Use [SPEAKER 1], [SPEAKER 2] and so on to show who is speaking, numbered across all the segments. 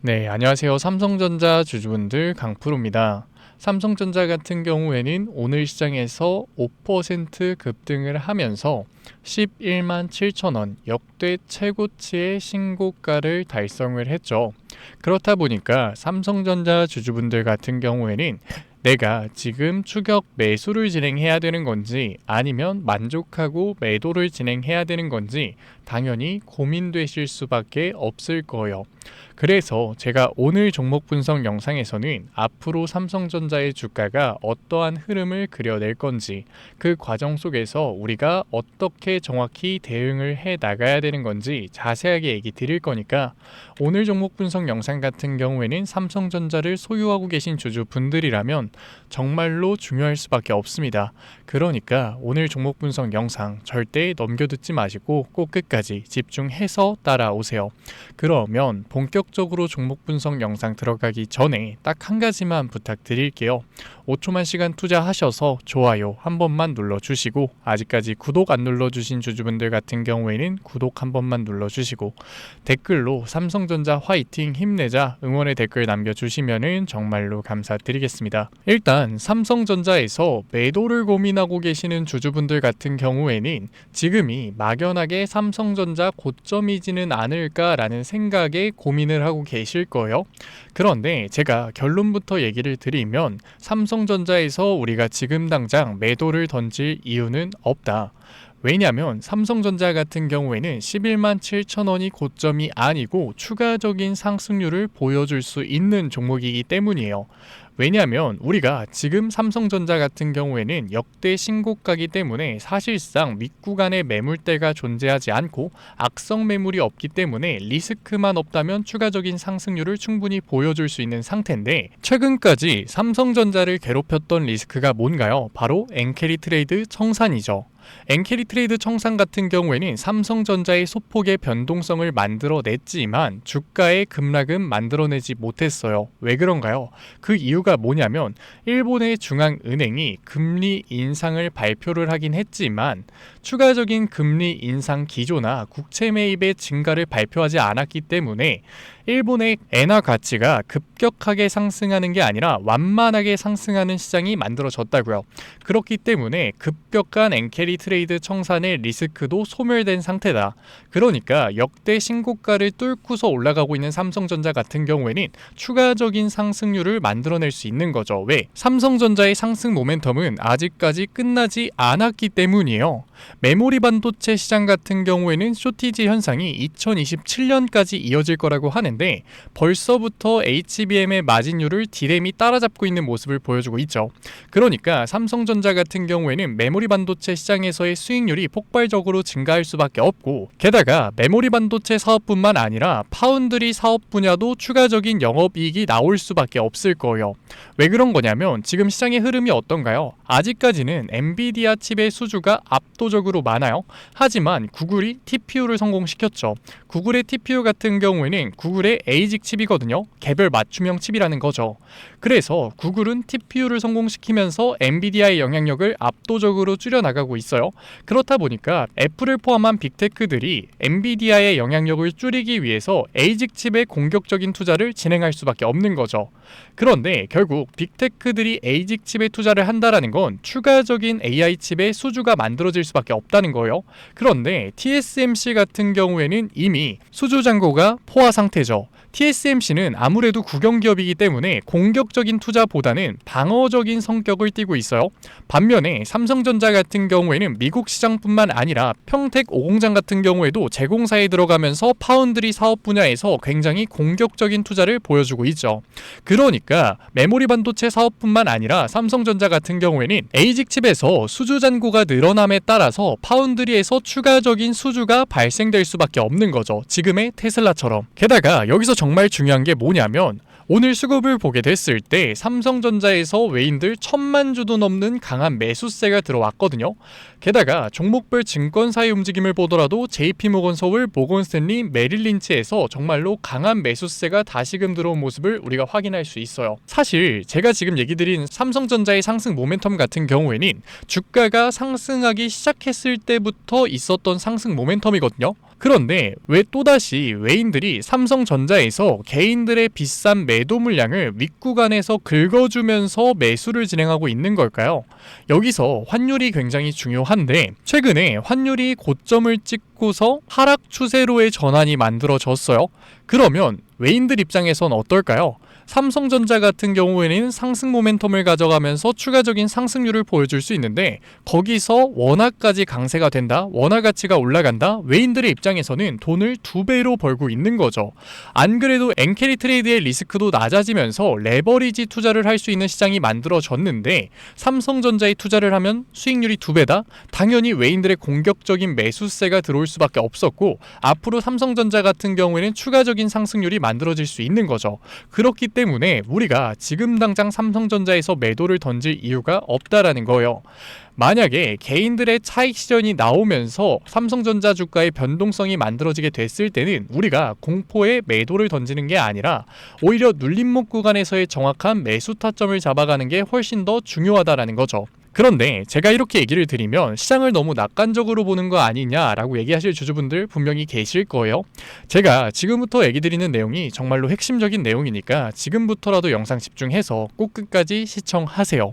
[SPEAKER 1] 네, 안녕하세요. 삼성전자 주주분들 강프로입니다. 삼성전자 같은 경우에는 오늘 시장에서 5% 급등을 하면서 11만 7천 원 역대 최고치의 신고가를 달성을 했죠. 그렇다 보니까 삼성전자 주주분들 같은 경우에는 내가 지금 추격 매수를 진행해야 되는 건지 아니면 만족하고 매도를 진행해야 되는 건지 당연히 고민되실 수밖에 없을 거예요. 그래서 제가 오늘 종목 분석 영상에서는 앞으로 삼성전자의 주가가 어떠한 흐름을 그려낼 건지, 그 과정 속에서 우리가 어떻게 정확히 대응을 해 나가야 되는 건지 자세하게 얘기 드릴 거니까 오늘 종목 분석 영상 같은 경우에는 삼성전자를 소유하고 계신 주주분들이라면 정말로 중요할 수밖에 없습니다. 그러니까 오늘 종목 분석 영상 절대 넘겨듣지 마시고 꼭 끝까지 집중해서 따라오세요. 그러면 본격적으로 종목 분석 영상 들어가기 전에 딱 한 가지만 부탁드릴게요. 5초만 시간 투자하셔서 좋아요 한 번만 눌러주시고, 아직까지 구독 안 눌러주신 주주분들 같은 경우에는 구독 한 번만 눌러주시고, 댓글로 삼성전자 화이팅 힘내자 응원의 댓글 남겨주시면 정말로 감사드리겠습니다. 일단 삼성전자에서 매도를 고민하고 계시는 주주분들 같은 경우에는 지금이 막연하게 삼성전자 고점이지는 않을까라는 생각에 고민을 하고 계실 거예요. 그런데 제가 결론부터 얘기를 드리면 삼성전자에서 우리가 지금 당장 매도를 던질 이유는 없다. 왜냐하면 삼성전자 같은 경우에는 11만 7천 원이 고점이 아니고 추가적인 상승률을 보여줄 수 있는 종목이기 때문이에요. 왜냐하면 우리가 지금 삼성전자 같은 경우에는 역대 신고가이기 때문에 사실상 윗구간에 매물대가 존재하지 않고 악성 매물이 없기 때문에 리스크만 없다면 추가적인 상승률을 충분히 보여줄 수 있는 상태인데, 최근까지 삼성전자를 괴롭혔던 리스크가 뭔가요? 바로 엔캐리 트레이드 청산이죠. 엔캐리 트레이드 청산 같은 경우에는 삼성전자의 소폭의 변동성을 만들어냈지만 주가의 급락은 만들어내지 못했어요. 왜 그런가요? 그 이유가 뭐냐면 일본의 중앙은행이 금리 인상을 발표를 하긴 했지만 추가적인 금리 인상 기조나 국채 매입의 증가를 발표하지 않았기 때문에 일본의 엔화 가치가 급격하게 상승하는 게 아니라 완만하게 상승하는 시장이 만들어졌다고요. 그렇기 때문에 급격한 엔캐리 트레이드 청산의 리스크도 소멸된 상태다. 그러니까 역대 신고가를 뚫고서 올라가고 있는 삼성전자 같은 경우에는 추가적인 상승률을 만들어낼 수 있는 거죠. 왜? 삼성전자의 상승 모멘텀은 아직까지 끝나지 않았기 때문이에요. 메모리 반도체 시장 같은 경우에는 쇼티지 현상이 2027년까지 이어질 거라고 하는데 벌써부터 HBM의 마진율을 D램이 따라잡고 있는 모습을 보여주고 있죠. 그러니까 삼성전자 같은 경우에는 메모리 반도체 시장에서의 수익률이 폭발적으로 증가할 수밖에 없고, 게다가 메모리 반도체 사업뿐만 아니라 파운드리 사업 분야도 추가적인 영업이익이 나올 수밖에 없을 거예요. 왜 그런 거냐면 지금 시장의 흐름이 어떤가요? 아직까지는 엔비디아 칩의 수주가 압도적으로 많아요. 하지만 구글이 TPU를 성공시켰죠. 구글의 TPU 같은 경우에는 구글의 에이직 칩이거든요. 개별 맞춤형 칩이라는 거죠. 그래서 구글은 TPU를 성공시키면서 엔비디아의 영향력을 압도적으로 줄여나가고 있어요. 그렇다 보니까 애플을 포함한 빅테크들이 엔비디아의 영향력을 줄이기 위해서 에이직 칩에 공격적인 투자를 진행할 수밖에 없는 거죠. 그런데 결국 빅테크들이 에이직 칩에 투자를 한다라는 건 추가적인 AI 칩의 수주가 만들어질 수밖에 없다는 거예요. 그런데 TSMC 같은 경우에는 이미 수주 잔고가 포화 상태죠. TSMC는 아무래도 국영기업이기 때문에 공격적인 투자보다는 방어적인 성격을 띠고 있어요. 반면에 삼성전자 같은 경우에는 미국 시장뿐만 아니라 평택 5공장 같은 경우에도 재공사에 들어가면서 파운드리 사업 분야에서 굉장히 공격적인 투자를 보여주고 있죠. 그러니까 메모리 반도체 사업뿐만 아니라 삼성전자 같은 경우에는 에이직 칩에서 수주 잔고가 늘어남에 따라서 파운드리에서 추가적인 수주가 발생될 수밖에 없는 거죠. 지금의 테슬라처럼. 게다가 여기서 정말 중요한 게 뭐냐면 오늘 수급을 보게 됐을 때 삼성전자에서 외인들 1,000만 주도 넘는 강한 매수세가 들어왔거든요. 게다가 종목별 증권사의 움직임을 보더라도 JP모건 서울, 모건스탠리, 메릴린치에서 정말로 강한 매수세가 다시금 들어온 모습을 우리가 확인할 수 있어요. 사실 제가 지금 얘기 드린 삼성전자의 상승 모멘텀 같은 경우에는 주가가 상승하기 시작했을 때부터 있었던 상승 모멘텀이거든요. 그런데 왜 또다시 외인들이 삼성전자에서 개인들의 비싼 매도 물량을 윗구간에서 긁어주면서 매수를 진행하고 있는 걸까요? 여기서 환율이 굉장히 중요한데 최근에 환율이 고점을 찍고서 하락 추세로의 전환이 만들어졌어요. 그러면 외인들 입장에선 어떨까요? 삼성전자 같은 경우에는 상승 모멘텀을 가져가면서 추가적인 상승률을 보여줄 수 있는데 거기서 원화까지 강세가 된다, 원화 가치가 올라간다, 외인들의 입장에서는 돈을 2배로 벌고 있는 거죠. 안 그래도 엔캐리 트레이드의 리스크도 낮아지면서 레버리지 투자를 할 수 있는 시장이 만들어졌는데 삼성전자에 투자를 하면 수익률이 2배다? 당연히 외인들의 공격적인 매수세가 들어올 수밖에 없었고 앞으로 삼성전자 같은 경우에는 추가적인 상승률이 만들어질 수 있는 거죠. 그렇기 때문에 우리가 지금 당장 삼성전자에서 매도를 던질 이유가 없다라는 거예요. 만약에 개인들의 차익 실현이 나오면서 삼성전자 주가의 변동성이 만들어지게 됐을 때는 우리가 공포에 매도를 던지는 게 아니라 오히려 눌림목 구간에서의 정확한 매수 타점을 잡아가는 게 훨씬 더 중요하다라는 거죠. 그런데 제가 이렇게 얘기를 드리면 시장을 너무 낙관적으로 보는 거 아니냐라고 얘기하실 주주분들 분명히 계실 거예요. 제가 지금부터 얘기 드리는 내용이 정말로 핵심적인 내용이니까 지금부터라도 영상 집중해서 꼭 끝까지 시청하세요.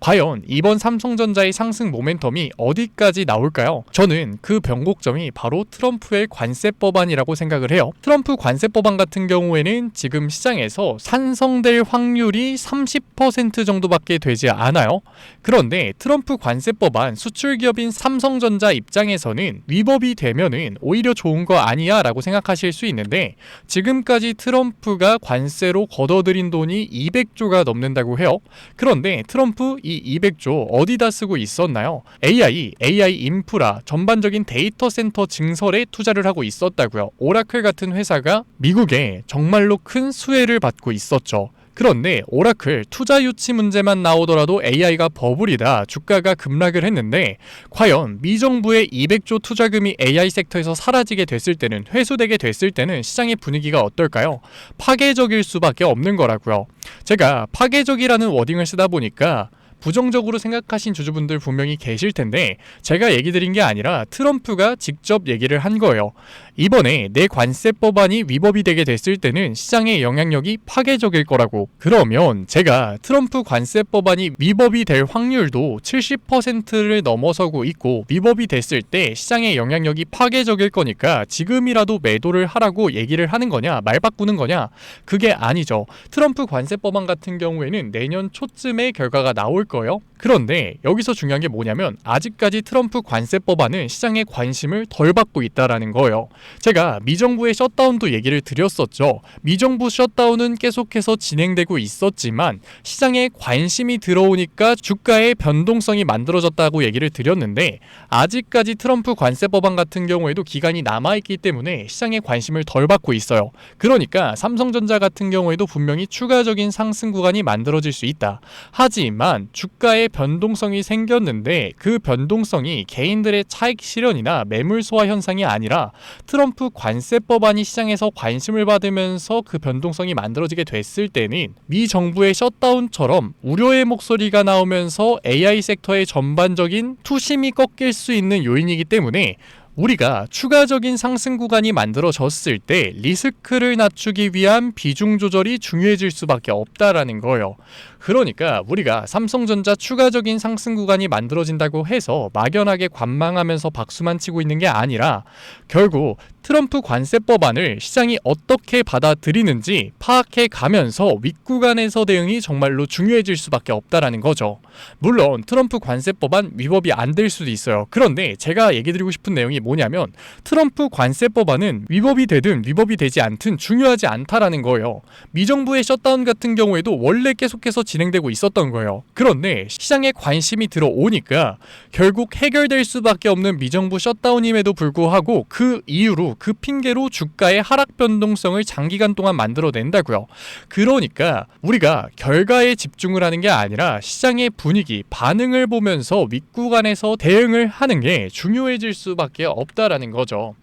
[SPEAKER 1] 과연 이번 삼성전자의 상승 모멘텀이 어디까지 나올까요? 저는 그 변곡점이 바로 트럼프의 관세 법안이라고 생각을 해요. 트럼프 관세 법안 같은 경우에는 지금 시장에서 산성될 확률이 30% 정도밖에 되지 않아요. 그런데 트럼프 관세 법안 수출 기업인 삼성전자 입장에서는 위법이 되면은 오히려 좋은 거 아니야 라고 생각하실 수 있는데 지금까지 트럼프가 관세로 걷어들인 돈이 200조가 넘는다고 해요. 그런데 트럼프 이 200조 어디다 쓰고 있었나요? AI 인프라, 전반적인 데이터 센터 증설에 투자를 하고 있었다고요. 오라클 같은 회사가 미국에 정말로 큰 수혜를 받고 있었죠. 그런데 오라클 투자 유치 문제만 나오더라도 AI가 버블이다, 주가가 급락을 했는데 과연 미정부의 200조 투자금이 AI 섹터에서 사라지게 됐을 때는, 회수되게 됐을 때는 시장의 분위기가 어떨까요? 파괴적일 수밖에 없는 거라고요. 제가 파괴적이라는 워딩을 쓰다 보니까 부정적으로 생각하신 주주분들 분명히 계실 텐데 제가 얘기 드린 게 아니라 트럼프가 직접 얘기를 한 거예요. 이번에 내 관세 법안이 위법이 되게 됐을 때는 시장의 영향력이 파괴적일 거라고. 그러면 제가 트럼프 관세 법안이 위법이 될 확률도 70%를 넘어서고 있고 위법이 됐을 때 시장의 영향력이 파괴적일 거니까 지금이라도 매도를 하라고 얘기를 하는 거냐, 말 바꾸는 거냐? 그게 아니죠. 트럼프 관세 법안 같은 경우에는 내년 초쯤에 결과가 나올 거예요. 그런데 여기서 중요한 게 뭐냐면 아직까지 트럼프 관세 법안은 시장의 관심을 덜 받고 있다라는 거예요. 제가 미정부의 셧다운도 얘기를 드렸었죠. 미정부 셧다운은 계속해서 진행되고 있었지만 시장에 관심이 들어오니까 주가의 변동성이 만들어졌다고 얘기를 드렸는데 아직까지 트럼프 관세 법안 같은 경우에도 기간이 남아있기 때문에 시장에 관심을 덜 받고 있어요. 그러니까 삼성전자 같은 경우에도 분명히 추가적인 상승 구간이 만들어질 수 있다. 하지만 주가의 변동성이 생겼는데 그 변동성이 개인들의 차익 실현이나 매물 소화 현상이 아니라 트럼프 관세 법안이 시장에서 관심을 받으면서 그 변동성이 만들어지게 됐을 때는 미 정부의 셧다운처럼 우려의 목소리가 나오면서 AI 섹터의 전반적인 투심이 꺾일 수 있는 요인이기 때문에 우리가 추가적인 상승 구간이 만들어졌을 때 리스크를 낮추기 위한 비중 조절이 중요해질 수밖에 없다라는 거예요. 그러니까 우리가 삼성전자 추가적인 상승 구간이 만들어진다고 해서 막연하게 관망하면서 박수만 치고 있는 게 아니라 결국 트럼프 관세 법안을 시장이 어떻게 받아들이는지 파악해 가면서 윗구간에서 대응이 정말로 중요해질 수밖에 없다라는 거죠. 물론 트럼프 관세 법안 위법이 안 될 수도 있어요. 그런데 제가 얘기 드리고 싶은 내용이 뭐냐면 트럼프 관세 법안은 위법이 되든 위법이 되지 않든 중요하지 않다라는 거예요. 미정부의 셧다운 같은 경우에도 원래 계속해서 진행되고 있었던 거예요. 그런데 시장에 관심이 들어오니까 결국 해결될 수밖에 없는 미정부 셧다운임에도 불구하고 그 이유로, 그 핑계로 주가의 하락 변동성을 장기간 동안 만들어낸다고요. 그러니까 우리가 결과에 집중을 하는 게 아니라 시장의 분위기, 반응을 보면서 윗구간에서 대응을 하는 게 중요해질 수밖에 없다라는 거죠.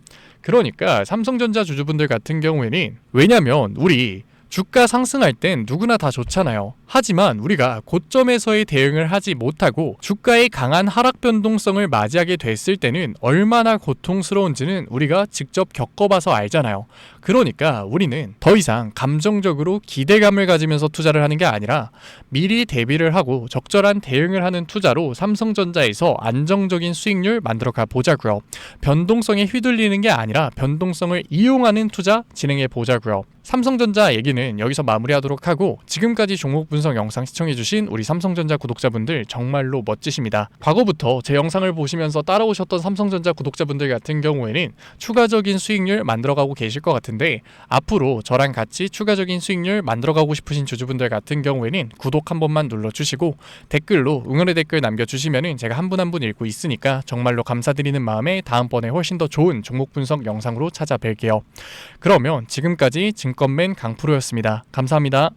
[SPEAKER 1] 그러니까 삼성전자 주주분들 같은 경우에는, 왜냐면 우리 주가 상승할 땐 누구나 다 좋잖아요. 하지만 우리가 고점에서의 대응을 하지 못하고 주가의 강한 하락 변동성을 맞이하게 됐을 때는 얼마나 고통스러운지는 우리가 직접 겪어봐서 알잖아요. 그러니까 우리는 더 이상 감정적으로 기대감을 가지면서 투자를 하는 게 아니라 미리 대비를 하고 적절한 대응을 하는 투자로 삼성전자에서 안정적인 수익률 만들어 가 보자고요. 변동성에 휘둘리는 게 아니라 변동성을 이용하는 투자 진행해 보자고요. 삼성전자 얘기는 여기서 마무리하도록 하고, 지금까지 종목 분석 영상 시청해주신 우리 삼성전자 구독자분들 정말로 멋지십니다. 과거부터 제 영상을 보시면서 따라오셨던 삼성전자 구독자분들 같은 경우에는 추가적인 수익률 만들어가고 계실 것 같은데, 앞으로 저랑 같이 추가적인 수익률 만들어가고 싶으신 주주분들 같은 경우에는 구독 한 번만 눌러주시고 댓글로 응원의 댓글 남겨주시면 제가 한 분 한 분 읽고 있으니까 정말로 감사드리는 마음에 다음번에 훨씬 더 좋은 종목 분석 영상으로 찾아뵐게요. 그러면 지금까지 증권맨 강프로였습니다. 감사합니다.